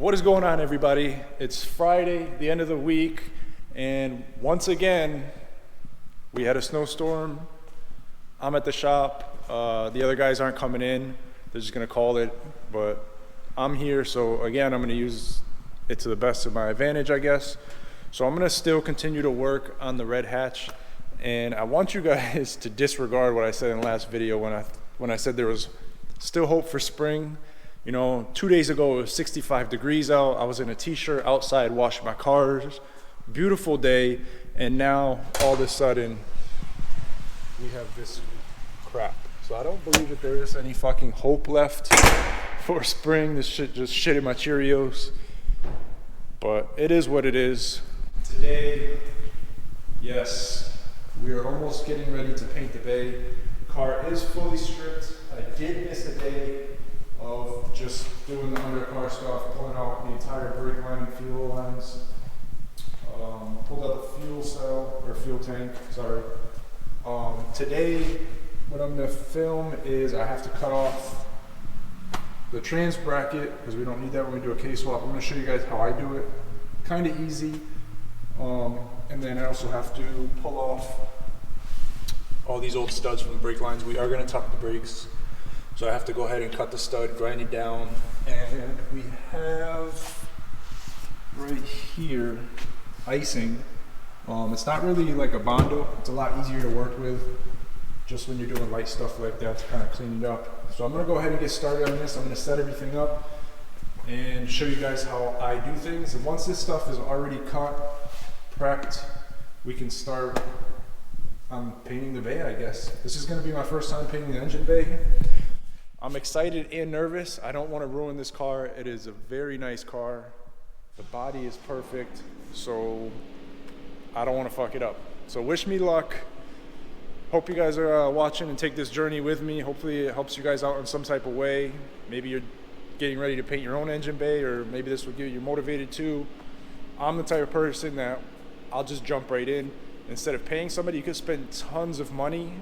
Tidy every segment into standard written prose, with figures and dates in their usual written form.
What is going on, everybody? It's Friday, the end of the week, and once again, we had a snowstorm. I'm at the shop. The other guys aren't coming in. They're just gonna call it, but I'm here, so again, I'm gonna use it to the best of my advantage, I guess. So I'm gonna still continue to work on the red hatch, and I want you guys to disregard what I said in the last video when I said there was still hope for spring. You know, 2 days ago it was 65 degrees out. I was in a t-shirt outside washing my cars. Beautiful day, and now all of a sudden we have this crap. So I don't believe that there is any fucking hope left for spring. This shit just shit in my Cheerios. But it is what it is. Today, yes, we are almost getting ready to paint the bay. The car is fully stripped. I did miss a day of just doing the undercar stuff, pulling out the entire brake line and fuel lines. Pulled out the fuel cell, or fuel tank, sorry. Today, what I'm gonna film is I have to cut off the trans bracket, because we don't need that when we do a K-swap. I'm gonna show you guys how I do it. Kinda easy. And then I also have to pull off all these old studs from the brake lines. We are gonna tuck the brakes. So I have to go ahead and cut the stud, grind it down, and we have right here icing. It's not really like a Bondo. It's a lot easier to work with just when you're doing light stuff like that to kind of clean it up. So I'm gonna go ahead and get started on this. I'm gonna set everything up and show you guys how I do things. And once this stuff is already cut, prepped, we can start painting the bay, I guess. This is gonna be my first time painting the engine bay. I'm excited and nervous. I don't want to ruin this car. It is a very nice car. The body is perfect, so I don't want to fuck it up. So wish me luck. Hope you guys are watching and take this journey with me. Hopefully it helps you guys out in some type of way. Maybe you're getting ready to paint your own engine bay, or maybe this will get you motivated too. I'm the type of person that I'll just jump right in. Instead of paying somebody, you could spend tons of money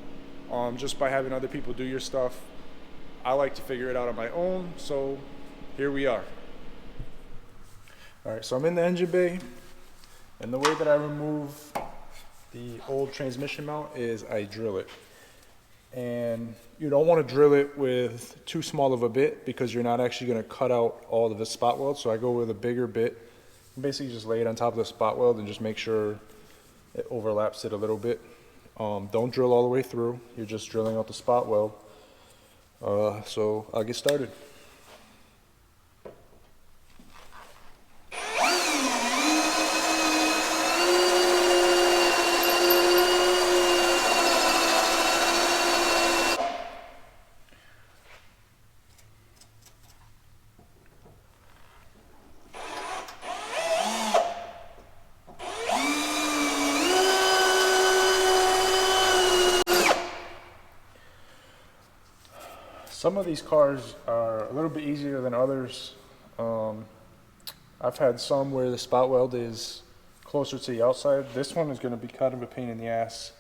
just by having other people do your stuff. I like to figure it out on my own, so here we are. All right, so I'm in the engine bay, and the way that I remove the old transmission mount is I drill it. And you don't want to drill it with too small of a bit because you're not actually going to cut out all of the spot weld, so I go with a bigger bit. Basically just lay it on top of the spot weld and just make sure it overlaps it a little bit. Don't drill all the way through, you're just drilling out the spot weld. So I'll get started. Some of these cars are a little bit easier than others. I've had some where the spot weld is closer to the outside. This one is going to be kind of a pain in the ass.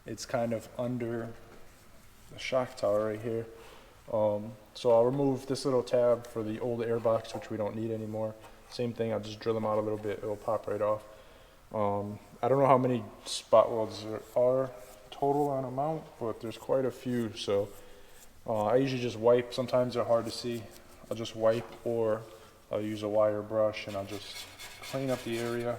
It's kind of under the shock tower right here. So I'll remove this little tab for the old air box, which we don't need anymore. Same thing, I'll just drill them out a little bit. It'll pop right off. I don't know how many spot welds there are total on a mount, but there's quite a few. So I usually just wipe. Sometimes they're hard to see. I'll just wipe, or I'll use a wire brush and I'll just clean up the area,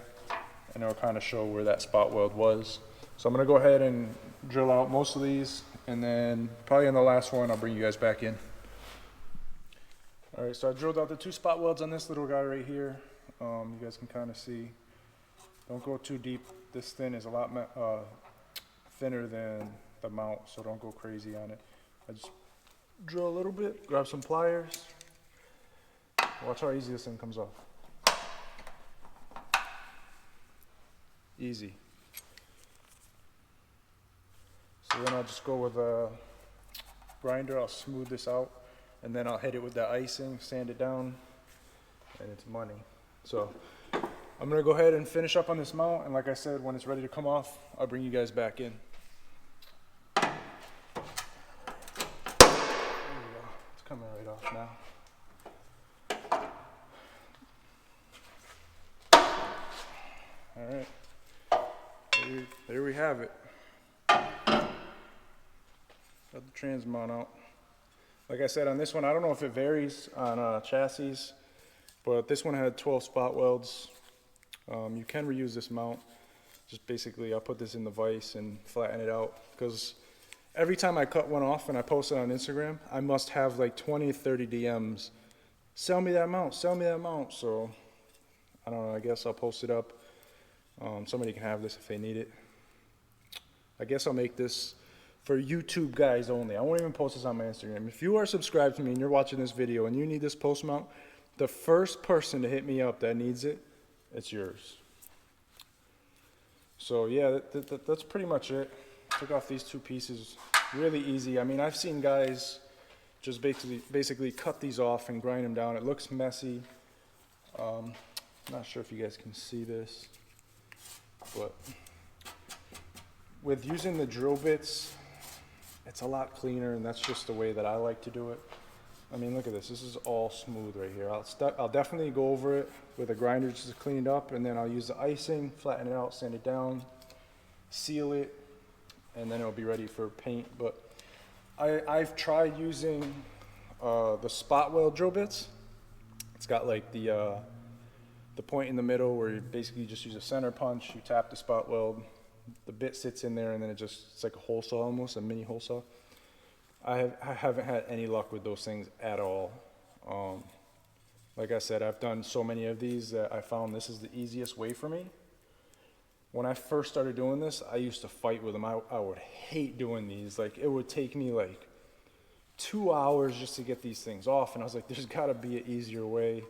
and it'll kind of show where that spot weld was. So I'm going to go ahead and drill out most of these, and then probably on the last one I'll bring you guys back in. Alright, so I drilled out the 2 spot welds on this little guy right here. You guys can kind of see. Don't go too deep. This thin is a lot thinner than the mount, so don't go crazy on it. I just drill a little bit, grab some pliers. Watch how easy this thing comes off. Easy. So then I'll just go with a grinder. I'll smooth this out, and then I'll hit it with that icing, sand it down, and it's money. So I'm gonna go ahead and finish up on this mount, and like I said, when it's ready to come off, I'll bring you guys back in. There we go. It's coming right off now. All right, there we have it. Got the trans mount out. Like I said, on this one, I don't know if it varies on chassis, but this one had 12 spot welds. You can reuse this mount. Just basically, I'll put this in the vise and flatten it out, because every time I cut one off and I post it on Instagram, I must have like 20 or 30 DMs. Sell me that mount, sell me that mount. So, I don't know, I guess I'll post it up. Somebody can have this if they need it. I guess I'll make this for YouTube guys only. I won't even post this on my Instagram. If you are subscribed to me and you're watching this video and you need this post mount, the first person to hit me up that needs it, it's yours. So yeah, that's pretty much it. Took off these two pieces, really easy. I mean, I've seen guys just basically cut these off and grind them down. It looks messy. Not sure if you guys can see this, but with using the drill bits, it's a lot cleaner, and that's just the way that I like to do it. I mean, look at this. This is all smooth right here. I'll definitely go over it with a grinder just to clean it up, and then I'll use the icing, flatten it out, sand it down, seal it, and then it'll be ready for paint. But I've tried using the spot weld drill bits. It's got like the point in the middle where you basically just use a center punch, you tap the spot weld, the bit sits in there, and then it's like a hole saw almost, a mini hole saw. I haven't had any luck with those things at all. Like I said, I've done so many of these that I found this is the easiest way for me. When I first started doing this, I used to fight with them. I would hate doing these. Like, it would take me like 2 hours just to get these things off, and I was like, there's gotta be an easier way.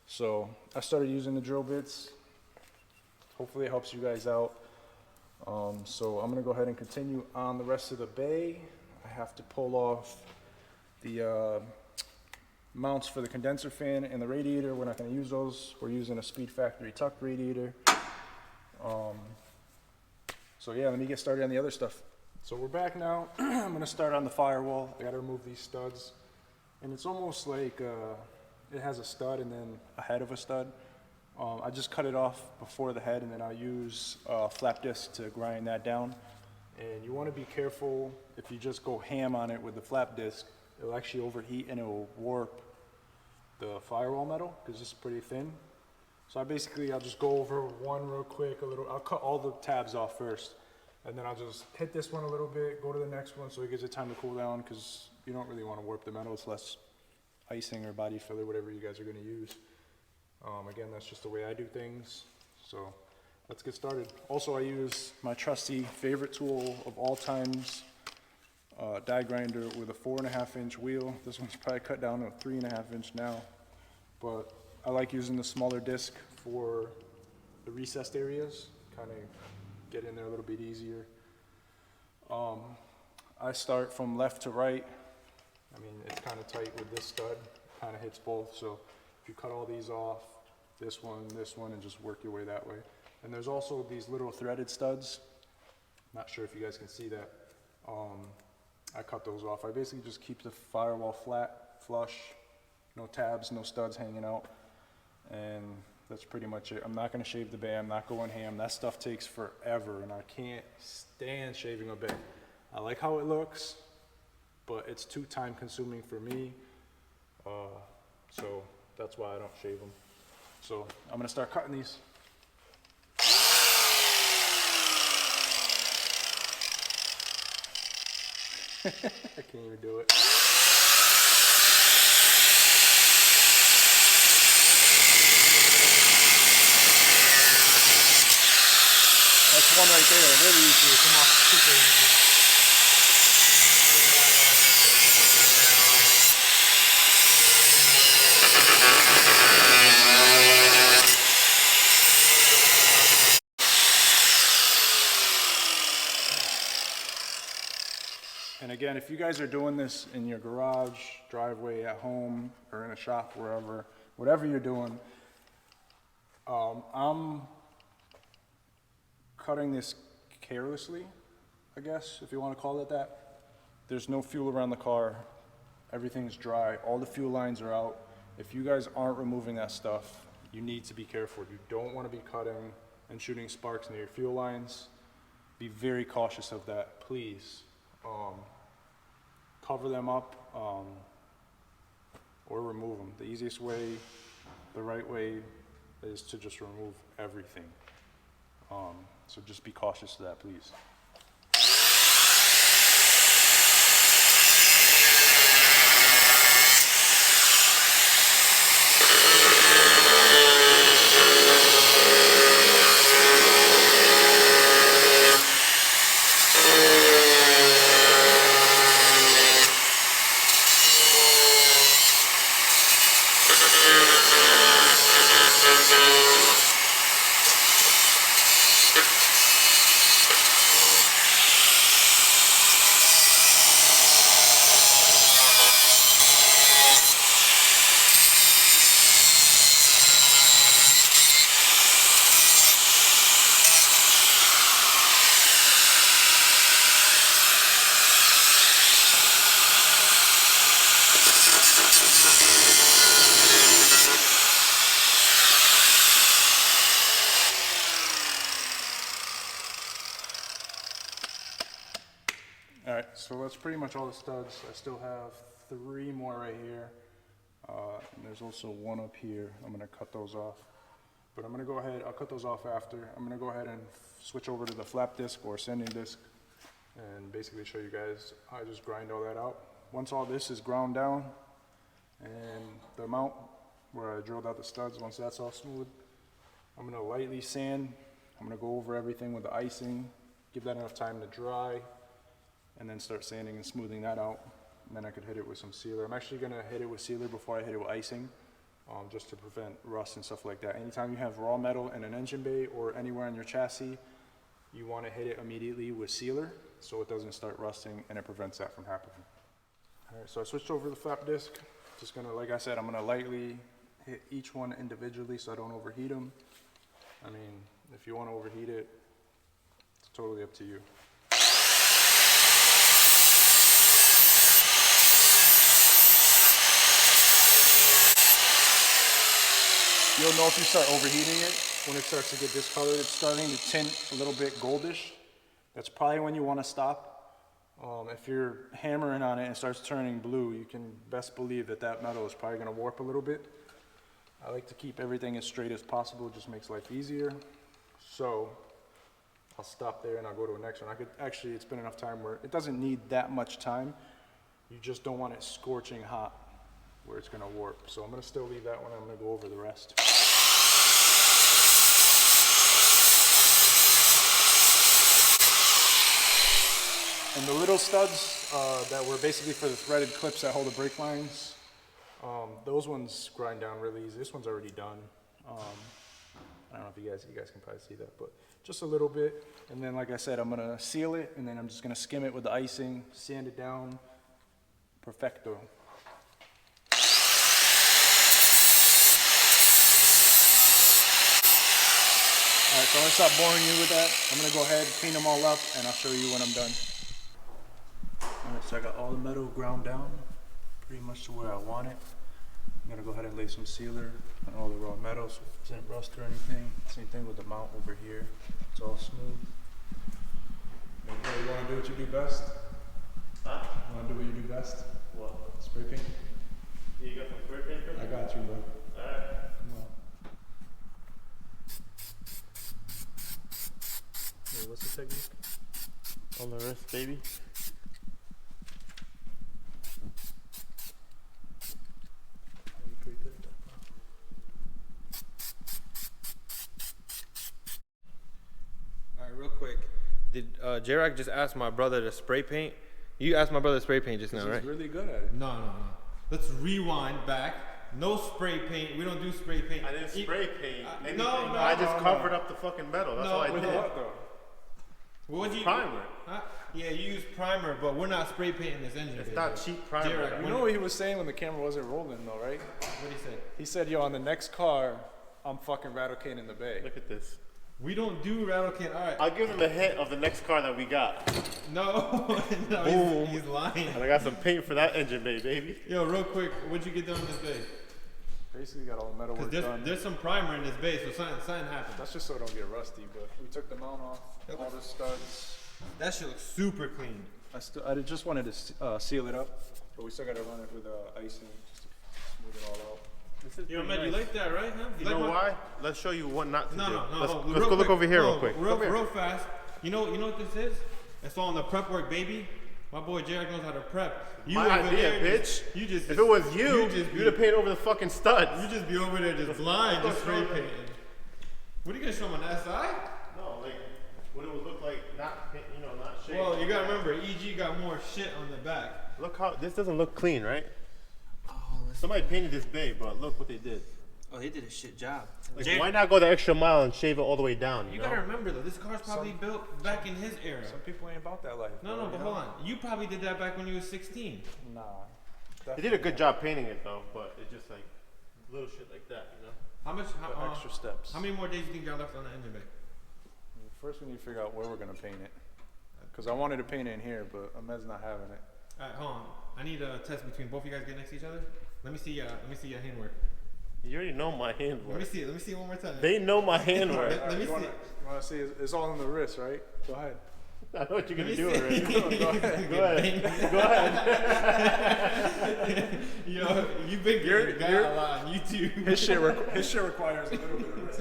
So I started using the drill bits. Hopefully it helps you guys out. So I'm gonna go ahead and continue on the rest of the bay. I have to pull off the mounts for the condenser fan and the radiator. We're not gonna use those. We're using a Speed Factory tuck radiator. So yeah, let me get started on the other stuff. So we're back now. I'm gonna start on the firewall. I gotta remove these studs. And it's almost like it has a stud and then a head of a stud. I just cut it off before the head, and then I'll use flap disc to grind that down. And you want to be careful if you just go ham on it with the flap disc. It'll actually overheat and it will warp the firewall metal because it's pretty thin. So I'll just go over one real quick, I'll cut all the tabs off first, and then I'll just hit this one a little bit, go to the next one so it gives it time to cool down, because you don't really want to warp the metal. It's less icing or body filler, whatever you guys are going to use. Again, that's just the way I do things. So let's get started. Also, I use my trusty favorite tool of all times, die grinder with a 4.5 inch wheel. This one's probably cut down to a 3.5 inch now, but I like using the smaller disc for the recessed areas, kind of get in there a little bit easier. I start from left to right. I mean, it's kind of tight with this stud, kind of hits both. So if you cut all these off, this one, and just work your way that way. And there's also these little threaded studs. Not sure if you guys can see that. I cut those off. I basically just keep the firewall flat, flush, no tabs, no studs hanging out. And that's pretty much it. I'm not gonna shave the bay, I'm not going ham. That stuff takes forever, and I can't stand shaving a bay. I like how it looks, but it's too time consuming for me. So that's why I don't shave them. So I'm gonna start cutting these. I can't even do it. That's one right there, really easy to come off super easy. And again, if you guys are doing this in your garage, driveway, at home, or in a shop, wherever, whatever you're doing, I'm cutting this carelessly, I guess, if you want to call it that. There's no fuel around the car. Everything's dry. All the fuel lines are out. If you guys aren't removing that stuff, you need to be careful. You don't want to be cutting and shooting sparks near your fuel lines. Be very cautious of that, please. Cover them up or remove them. The easiest way, the right way, is to just remove everything. So just be cautious of that, please. All right, so that's pretty much all the studs. I still have 3 more right here. And there's also 1 up here. I'm gonna cut those off. But I'm gonna go ahead, I'll cut those off after. I'm gonna go ahead and switch over to the flap disc or sanding disc and basically show you guys how I just grind all that out. Once all this is ground down and the mount where I drilled out the studs, once that's all smooth, I'm gonna lightly sand. I'm gonna go over everything with the icing, give that enough time to dry, and then start sanding and smoothing that out. And then I could hit it with some sealer. I'm actually gonna hit it with sealer before I hit it with icing, just to prevent rust and stuff like that. Anytime you have raw metal in an engine bay or anywhere on your chassis, you wanna hit it immediately with sealer so it doesn't start rusting and it prevents that from happening. All right, so I switched over to the flap disc. Just gonna, like I said, I'm gonna lightly hit each one individually so I don't overheat them. I mean, if you wanna overheat it, it's totally up to you. You'll know if you start overheating it when it starts to get discolored. It's starting to tint a little bit goldish. That's probably when you want to stop. If you're hammering on it and it starts turning blue, you can best believe that that metal is probably going to warp a little bit. I like to keep everything as straight as possible. It just makes life easier. So I'll stop there and I'll go to the next one. Actually, it's been enough time where it doesn't need that much time. You just don't want it scorching hot where it's gonna warp. So I'm gonna still leave that one. I'm gonna go over the rest. And the little studs that were basically for the threaded clips that hold the brake lines, those ones grind down really easy. This one's already done. I don't know if you guys can probably see that, but just a little bit. And then, like I said, I'm gonna seal it, and then I'm just gonna skim it with the icing, sand it down, perfecto. All right, so I'm gonna stop boring you with that. I'm gonna go ahead, clean them all up, and I'll show you when I'm done. All right, so I got all the metal ground down, pretty much to where I want it. I'm gonna go ahead and lay some sealer on all the raw metal so it doesn't rust or anything. Same thing with the mount over here. It's all smooth. You wanna do what you do best? Huh? You wanna do what you do best? What? Spray paint? You got some spray paint for me? I got you, bro. Alright. Come on. Hey, what's the technique? On the wrist, baby. Alright, real quick. Did J-Rock just ask my brother to spray paint? You asked my brother to spray paint just now, right? He's really good at it. No. Let's rewind back. No spray paint. We don't do spray paint. I didn't spray paint anything. No, I just covered up the fucking metal. That's all I With did. what though? What would you? Primer. Huh? Yeah, you use primer, but we're not spray painting this engine. It's baby. not cheap primer. J-Rock, You know what he was saying when the camera wasn't rolling though, right? What he said? He said, yo, on the next car, I'm fucking rattle cane in the bay. Look at this. We don't do rattle can. All right. I'll give him a hint of the next car that we got. No, no, Boom. he's lying. And I got some paint for that engine bay, baby. Yo, real quick, what'd you get done with this day? Basically got all the metal Cause work done. there's some primer in this base, so something happened. That's just so it don't get rusty, but we took the mount off, all the studs. That shit looks super clean. I just wanted to seal it up, but we still got to run it with icing just to smooth it all out. This is Yo, pretty man, you nice. like that, right? Huh? You know why? Let's show you what not to do. No. Let's hold- go real look quick. over here real Hold, quick. Real fast. You know what this is? It's all in the prep work, baby. My boy Jared knows how to prep. You My over idea, there bitch. You just. If it was you, just you'd have painted over the fucking studs. You just be over there just blind, just spray Let's go. painting. What are you gonna show him on that side? No, like what it would look like, not not shaped. Well, you gotta remember, EG got more shit on the back. Look how this doesn't look clean, right? Oh, Somebody painted this bay, but look what they did. oh, they did a shit job. Like, why not go the extra mile and shave it all the way down? You know? gotta remember though, this car's probably built back in his era. Some people ain't about that life. No, bro, but you hold know? on. You probably did that back when you was 16. Nah. They did a good job painting it though, but it's just like little shit like that, you know. How much? The extra steps. How many more days do you think you got left on the engine bay? First, we need to figure out where we're gonna paint it. Cause I wanted to paint it in here, but Ahmed's not having it. All right, hold on. I need a test between both of you guys get next to each other. Let me see your handwork. You already know my handwork. Let me see it. Let me see it one more time. They know my handwork. Let me you see. wanna, you wanna see? It's all in the wrist, right? Go ahead. I know what you're Let gonna me do see. already. Go ahead. Go ahead. Go ahead. Yo, you've been You're- getting guy you're- a lot on YouTube. His shit requires a little bit of wrist.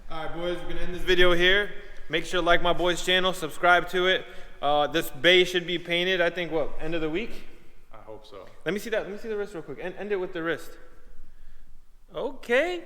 All right, boys, we're gonna end this video here. Make sure to like my boy's channel, subscribe to it. This bay should be painted. I think what, end of the week? I hope so. Let me see that. Let me see the wrist real quick. End it with the wrist. Okay.